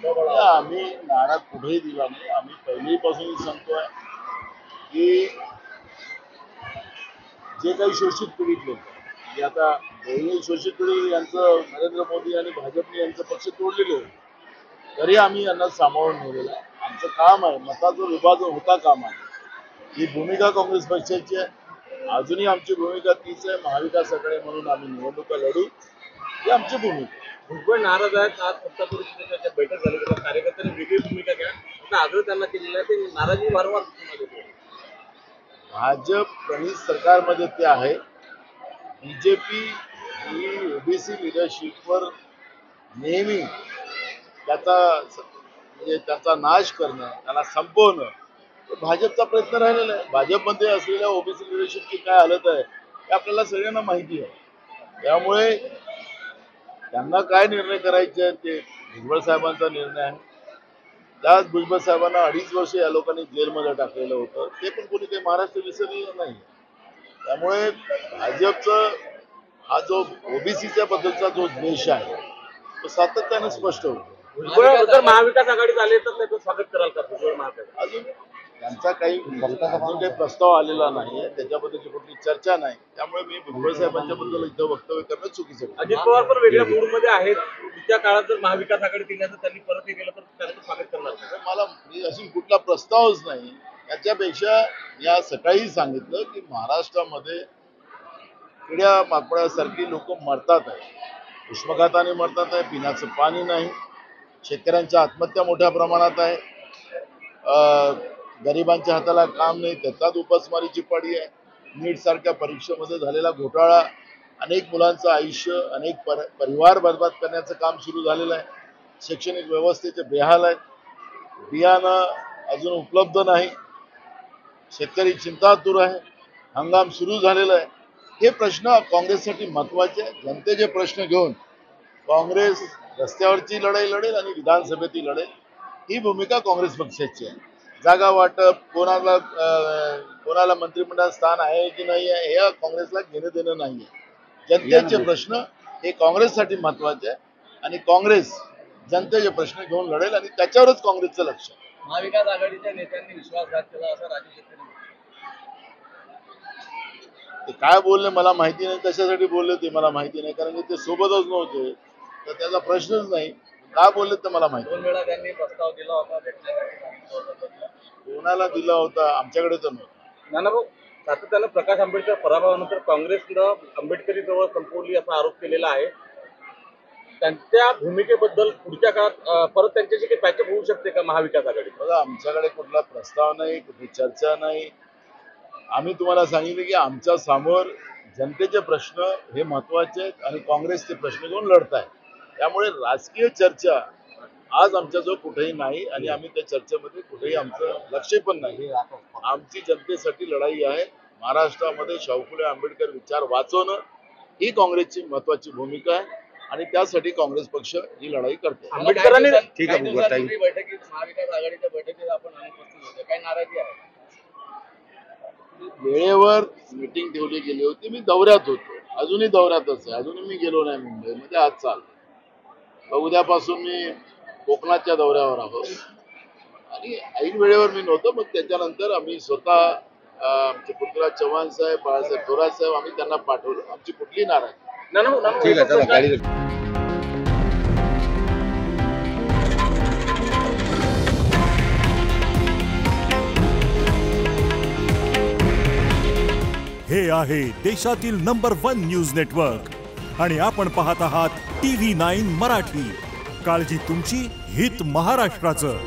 आम्ही नारा कुठेही दिला नाही. आम्ही पहिलीपासून सांगतोय की जे काही शोषित पीडित लोक म्हणजे आता दोन्ही शोषित पीडित यांचं नरेंद्र मोदी आणि भाजपने यांचं पक्ष तोडलेले होते तरी आम्ही यांना सामावून नेलेलं आहे. आमचं काम आहे, मताचं विभाजन होता कामा ही भूमिका काँग्रेस पक्षाची आहे. अजूनही आमची भूमिका तीच आहे. महाविकास आघाडी म्हणून आम्ही निवडणुका लढू ही आमची भूमिका. भुजबळ नाराज आहेत. आज सत्ता परिषदेच्या बैठक झाली तेव्हा कार्यकर्त्यांनी वेगळी भूमिका घ्या असा आग्रह त्यांना केलेला आहे. ते नाराजी वारंवार भाजप प्रणित सरकारमध्ये ते आहे. बीजेपी ही ओबीसी लिडरशिपवर नेहमी त्याचा नाश करणं, त्याला संपवणं भाजपचा प्रयत्न राहिलेला आहे. भाजपमध्ये असलेल्या ओबीसी लिडरशिपची काय हालत आहे हे आपल्याला सगळ्यांना माहिती आहे. त्यामुळे त्यांना काय निर्णय करायचे ते भुजबळ साहेबांचा निर्णय आहे. त्याच भुजबळ साहेबांना 2.5 वर्ष या लोकांनी जेलमध्ये टाकलेलं होतं. ते पण कोणी काही महाराष्ट्र विसरलेलं नाही. त्यामुळे भाजपचं हा जो ओबीसीच्या बद्दलचा जो द्वेष आहे तो सातत्याने स्पष्ट होतो. भुजबळ जर महाविकास आघाडीत आले तर त्याचं स्वागत कराल का भुजबळ महाविकास? अजून त्यांचा काही प्रस्ताव आलेला नाहीये, त्याच्याबद्दलची कुठली चर्चा नाही. त्यामुळे मी भुजबळ साहेबांच्या बद्दल इथं वक्तव्य करणं चुकीचं आहे. अजित पवार पण वेगळ्या मूडमध्ये आहेत. पुढच्या काळात जर महाविकास आघाडीत येण्याचं त्यांनी परत हे केलं तर त्यांचं स्वागत करणार नाही. मला अशी कुठला प्रस्तावच नाही. याच्यापेक्षा या सकाळी सांगितलं की महाराष्ट्रामध्ये किड्या माकडासारखी लोक मरतात आहे. उष्माघाताने मरतात आहे, पिण्याचं पाणी नाही, शेतकऱ्यांच्या आत्महत्या मोठ्या प्रमाणात आहे, गरिबांच्या हाताला काम नाही, त्याचाच उपासमारीची पाळी आहे. नीट सारख्या परीक्षेमध्ये झालेला घोटाळा, अनेक मुलांचं आयुष्य, अनेक परिवार बर्बाद करण्याचं काम सुरू झालेलं आहे. शैक्षणिक व्यवस्थेचे बेहाल आहेत, बियाणं अजून उपलब्ध नाही, शेतकरी चिंतातूर आहे, हंगाम सुरू झालेला आहे. हे प्रश्न काँग्रेससाठी महत्वाचे आहे. जनतेचे प्रश्न घेऊन काँग्रेस रस्त्यावरची लढाई लढेल आणि विधानसभेतही लढेल. ही भूमिका काँग्रेस पक्षाची आहे. जागा वाटप, कोणाला मंत्रिमंडळात स्थान आहे की नाही आहे हे काँग्रेसला घेणं देणं नाही आहे. जनतेचे प्रश्न हे काँग्रेससाठी महत्वाचे आहे आणि काँग्रेस जनतेचे प्रश्न घेऊन लढेल आणि त्याच्यावरच काँग्रेसचं लक्ष आहे. महाविकास आघाडीच्या नेत्यांनी विश्वासघात केला असं राजू शेट्टी ते काय बोलले मला माहिती नाही, कशासाठी बोलले ते मला माहिती नाही, कारण की ते सोबतच नव्हते तर त्याचा प्रश्नच नाही. काय बोलले ते मला माहिती. 2 वेळा त्यांनी प्रस्ताव दिला होता, कोणाला दिला होता आमच्याकडे तर नव्हता. नानाभाऊ, सातत्यानं प्रकाश आंबेडकर पराभवानंतर काँग्रेसनं आंबेडकरी जवळ संपवली असा आरोप केलेला आहे. त्यांच्या भूमिकेबद्दल पुढच्या काळात परत त्यांच्याशी काही पॅचअप होऊ शकते का महाविकास आघाडी? बघा, आमच्याकडे कुठला प्रस्ताव नाही, कुठली चर्चा नाही. आम्ही तुम्हाला सांगितलं की आमच्या समोर जनतेचे प्रश्न हे महत्वाचे आहेत आणि काँग्रेसचे प्रश्न घेऊन लढत आहे. त्यामुळे राजकीय चर्चा आज आमच्याजवळ कुठेही नाही आणि आम्ही त्या चर्चेमध्ये कुठेही आमचं लक्ष पण नाही. आमची जनतेसाठी लढाई आहे. महाराष्ट्रामध्ये शाहू फुले आंबेडकर विचार वाचवणं ही काँग्रेसची महत्वाची भूमिका आहे आणि त्यासाठी काँग्रेस पक्ष ही लढाई करते. आंबेडकरांनी ठीक आहे बैठकीत महाविकास आघाडीच्या बैठकीत आपण अनुपस्थित होते, काय नाराजी आहे? वेळेवर मीटिंग ठेवली गेली होती. मी दौऱ्यात होतो, अजूनही दौऱ्यातच आहे. अजूनही मी गेलो नाही मुंबईमध्ये. आज चाललो, उद्यापासून मी कोकणाच्या दौऱ्यावर आहोत आणि ऐन वेळेवर मी नव्हतो. मग त्याच्यानंतर आम्ही स्वतः आमचे पृथ्वीराज चव्हाण साहेब, बाळासाहेब थोरात साहेब आम्ही त्यांना पाठवलं. आमची कुठली नाराजी ठीक आहे. हे आहे देशातील नंबर 1 न्यूज नेटवर्क आणि आपण पाहत आहात TV9 मराठी. काळजी तुमची, हित महाराष्ट्राचं.